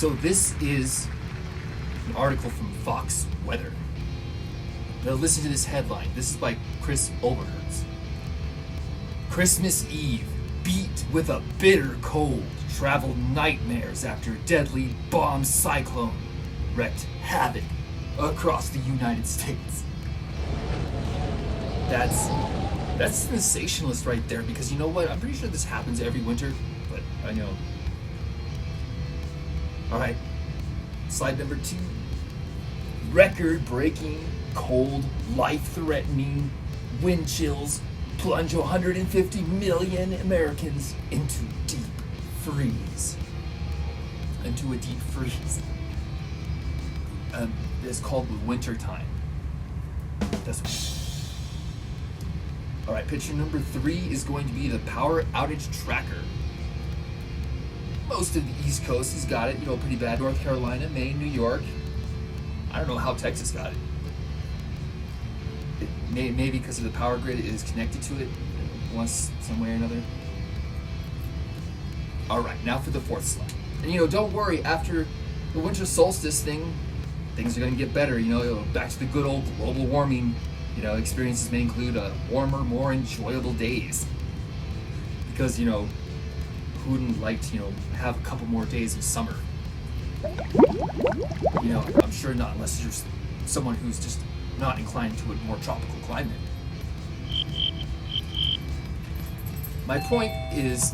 So this is an article from Fox Weather. Now listen to this headline. This is by Chris Oberhertz. Christmas Eve, beat with a bitter cold. Travel nightmares after a deadly bomb cyclone wreaked havoc across the United States. That's sensationalist right there, because you know what? I'm pretty sure this happens every winter, but I know. Alright, slide number 2. Record-breaking, cold, life-threatening wind chills plunge 150 million Americans into deep freeze. Into a deep freeze. It's called the winter time. That's what. Alright, picture number 3 is going to be the power outage tracker. Most of the East Coast has got it, pretty bad. North Carolina, Maine, New York. I don't know how Texas got it. Maybe because of the power grid is connected to it once, some way or another. Alright, now for the 4th slide. And don't worry, after the winter solstice thing, things are going to get better. Back to the good old global warming. Experiences may include warmer, more enjoyable days. Because, who wouldn't like to, have a couple more days of summer? I'm sure not, unless you're someone who's just not inclined to a more tropical climate. My point is,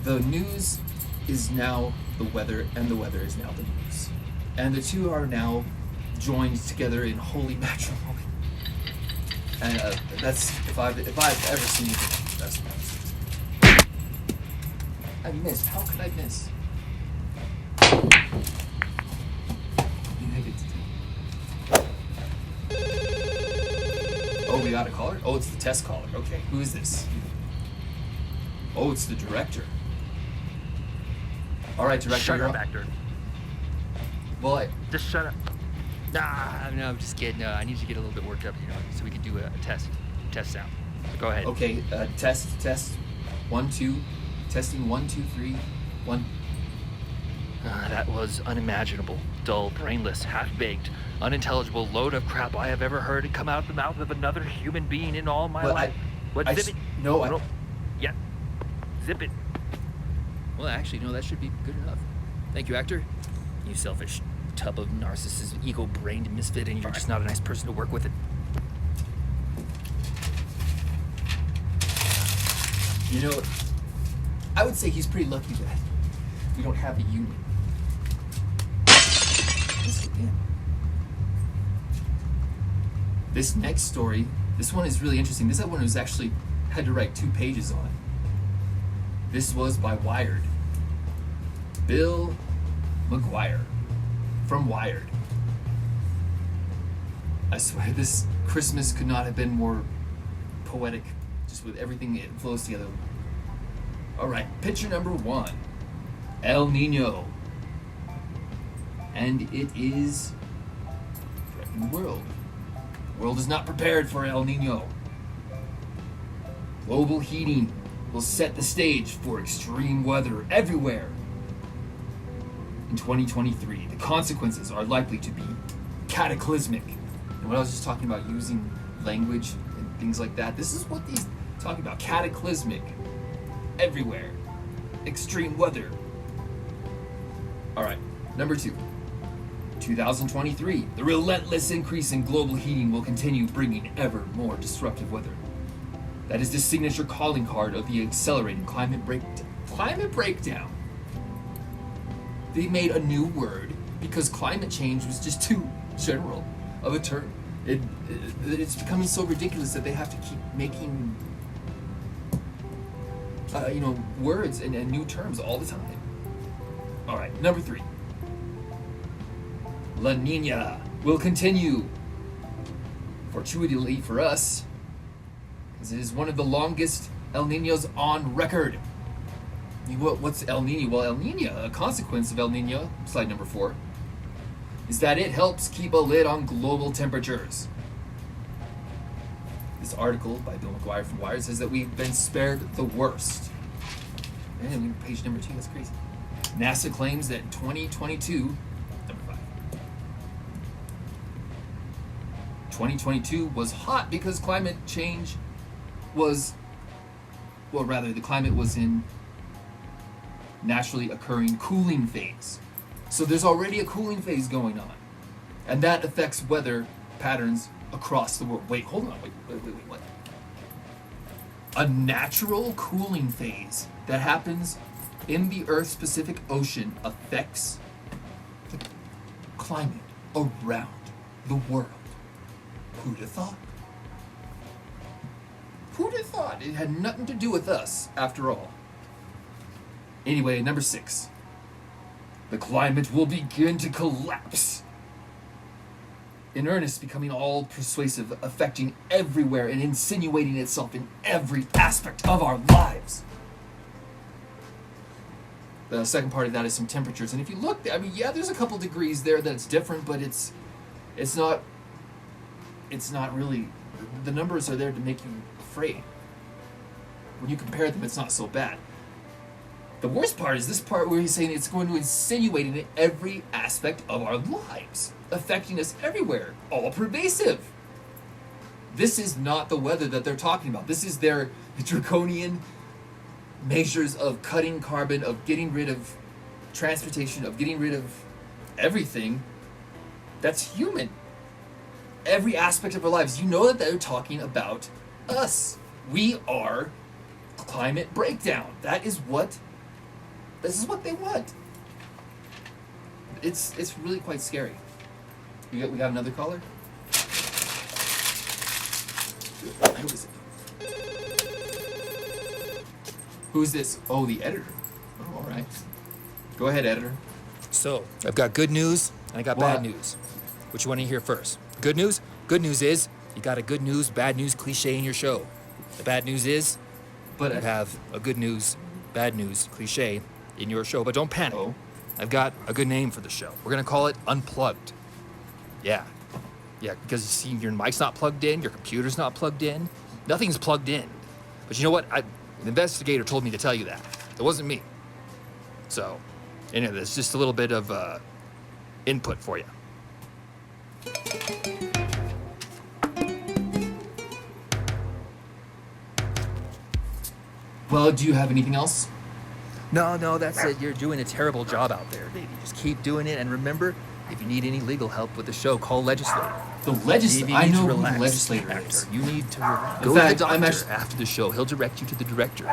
the news is now the weather, and the weather is now the news. And the two are now joined together in holy matrimony. And that's, if I've ever seen it, that's what I missed. How could I miss? Oh, we got a caller? Oh, it's the test caller. Okay, who is this? Oh, it's the director. All right, director. Shut up, actor. Well, Just shut up. Nah, no, I'm just kidding. I need to get a little bit worked up, so we can do a test sound. So go ahead. Okay, test. 1, 2. Testing 1, 2, 3. 1. That was unimaginable, dull, brainless, half-baked, unintelligible load of crap I have ever heard come out of the mouth of another human being in all my life. Zip it? No. Yeah. Zip it. Well, actually, no, that should be good enough. Thank you, actor. You selfish tub of narcissism, ego-brained misfit, and you're just not a nice person to work with. I would say he's pretty lucky that we don't have a union. Let's get in. This next story, this one is really interesting. This one was actually had to write 2 pages on. This was by Wired. Bill McGuire from Wired. I swear this Christmas could not have been more poetic, just with everything it flows together. Alright, picture number 1. El Nino. And it is threatening the world. The world is not prepared for El Nino. Global heating will set the stage for extreme weather everywhere. In 2023, the consequences are likely to be cataclysmic. And what I was just talking about, using language and things like that, this is what these talking about. Cataclysmic. Everywhere. Extreme weather. Alright, number 2. 2023, the relentless increase in global heating will continue, bringing ever more disruptive weather. That is the signature calling card of the accelerating climate breakdown. They made a new word because climate change was just too general of a term. It's becoming so ridiculous that they have to keep making words and new terms all the time. Alright, number 3. La Nina will continue. Fortuitously for us, because it is one of the longest El Niños on record. What's El Nino? Well, El Nino, a consequence of El Nino, slide number 4, is that it helps keep a lid on global temperatures. This article by Bill McGuire from Wired says that we've been spared the worst. Man, page number 2, that's crazy. NASA claims that 2022, number 5. 2022 was hot because climate change was, well, rather, the climate was in naturally occurring cooling phase. So there's already a cooling phase going on. And that affects weather patterns across the world. Wait, hold on. Wait, what? A natural cooling phase that happens in the Earth's Pacific Ocean affects the climate around the world. Who'd have thought? Who'd have thought? It had nothing to do with us, after all. Anyway, number 6. The climate will begin to collapse. In earnest, becoming all persuasive, affecting everywhere and insinuating itself in every aspect of our lives. The second part of that is some temperatures. And if you look, I mean, yeah, there's a couple degrees there that's different, but it's not really, the numbers are there to make you afraid. When you compare them, it's not so bad. The worst part is this part where he's saying it's going to insinuate in every aspect of our lives, affecting us everywhere, all pervasive. This is not the weather that they're talking about. This is their draconian measures of cutting carbon, of getting rid of transportation, of getting rid of everything that's human. Every aspect of our lives. You know that they're talking about us. We are climate breakdown. This is what they want. It's really quite scary. We got another caller? Who is it? Who's this? Oh, the editor. Oh, all right. Go ahead, editor. So, I've got good news and I got bad news. Which you want to hear first? Good news? Good news is you got a good news, bad news cliche in your show. The bad news is you have a good news, bad news cliche in your show. But don't panic. Oh. I've got a good name for the show. We're going to call it Unplugged. Yeah, because you see, your mic's not plugged in, your computer's not plugged in, nothing's plugged in. But you know what? The investigator told me to tell you that. It wasn't me. So, anyway, there's just a little bit of input for you. Well, do you have anything else? No, that's it. You're doing a terrible job out there, baby. Just keep doing it, and remember, if you need any legal help with the show, call legislator. The legislator? I know who the legislator is. You need to relax. In Go fact, to the I'm doctor after the show. He'll direct you to the director.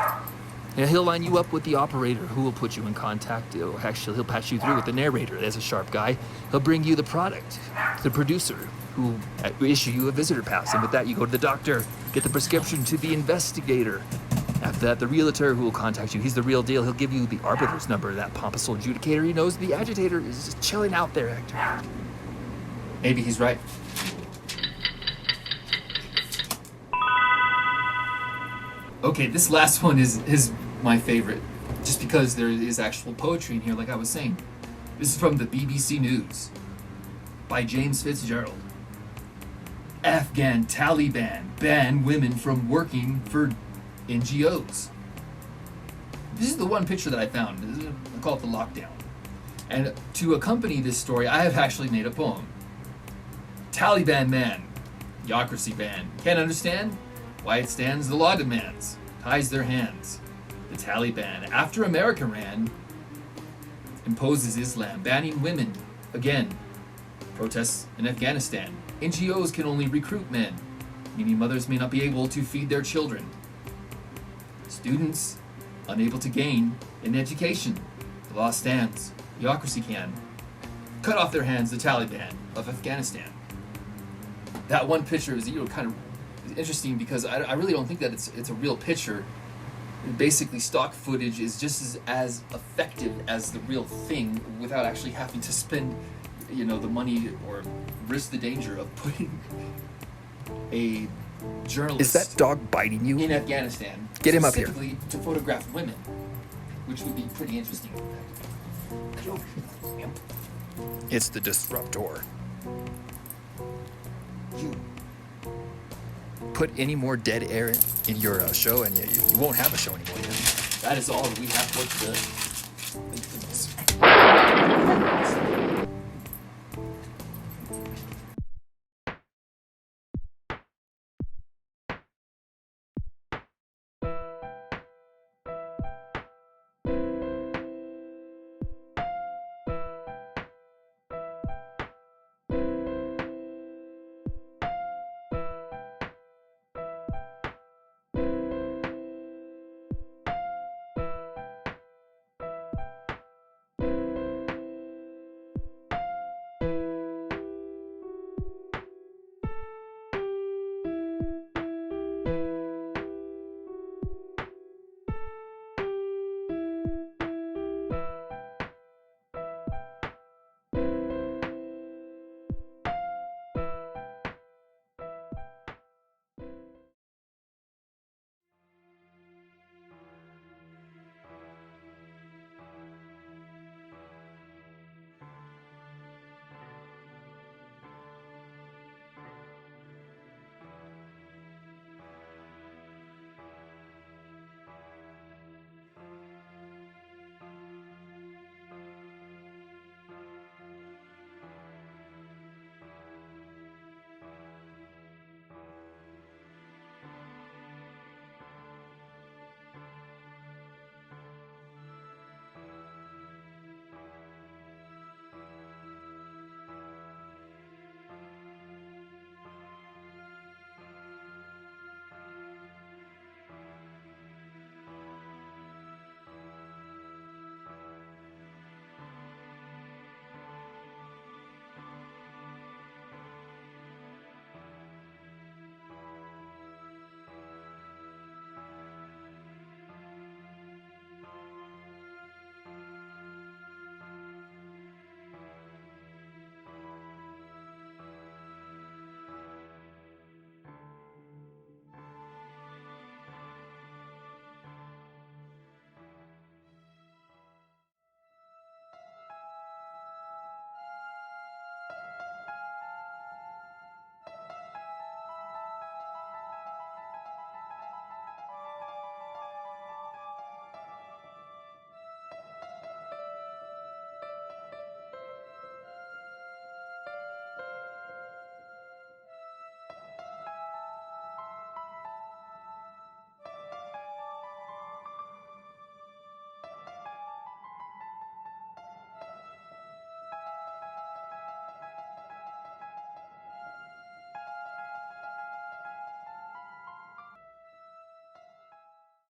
And he'll line you up with the operator who will put you in contact. Or actually, he'll patch you through with the narrator. There's a sharp guy. He'll bring you the product. The producer who will issue you a visitor pass. And with that, you go to the doctor, get the prescription to the investigator. After that, the realtor who will contact you. He's the real deal. He'll give you the arbiter's number, that pompous old adjudicator. He knows the agitator is just chilling out there, Hector. Maybe he's right. Okay, this last one is my favorite, just because there is actual poetry in here, like I was saying. This is from the BBC News by James Fitzgerald. Afghan Taliban ban women from working for NGOs. This is the one picture that I found. I call it the lockdown. And to accompany this story, I have actually made a poem. Taliban man, Theocracy ban. Can't understand? Why it stands, the law demands. Ties their hands. The Taliban, after America ran, imposes Islam, banning women. Again, protests in Afghanistan. NGOs can only recruit men, meaning mothers may not be able to feed their children. Students unable to gain in education. The law stands. Theocracy can. Cut off their hands, the Taliban of Afghanistan. That one picture is kind of interesting because I really don't think that it's a real picture. Basically, stock footage is just as effective as the real thing without actually having to spend, the money or risk the danger of putting a journalist. Is that dog biting you? In Afghanistan. Get him up here. Specifically to photograph women, which would be pretty interesting. It's the disruptor. You. Put any more dead air in your show, and you won't have a show anymore. that is all that we have for today. Thank you.